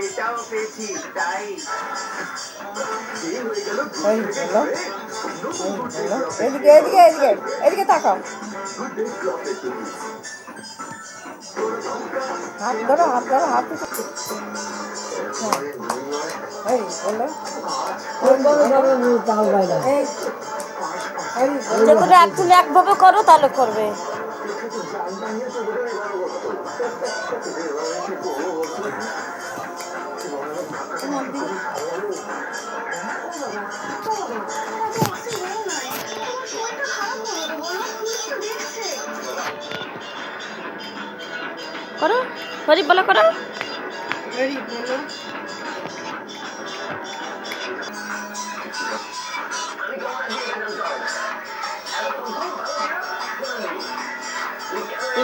এটাও পেয়েছি তাই এদিকে এদিকে এদিকে এদিকে তাকাও হাত ধরো হাত ধরো হাত তুমি একভাবে করো তাহলে করবে। করো হরি বলো করো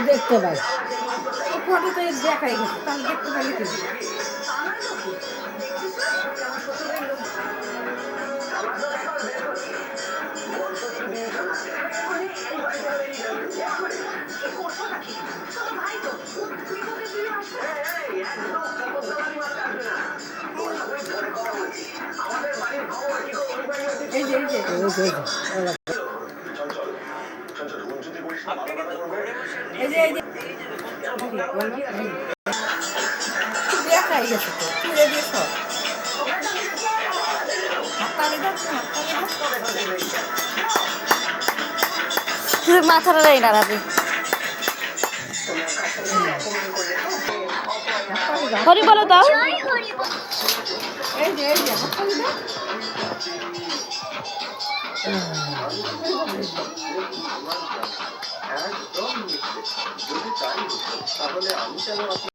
দেখতে পাই ফটো তো দেখাই গেছে তাহলে দেখতে পাইলে কি দেখাই গেছে তো তুলে দিয়েছ মাথাটা নেই নাড়াবে হরি বলো দাও এই যে একদম যদি তাই হতো তাহলে আমি কেন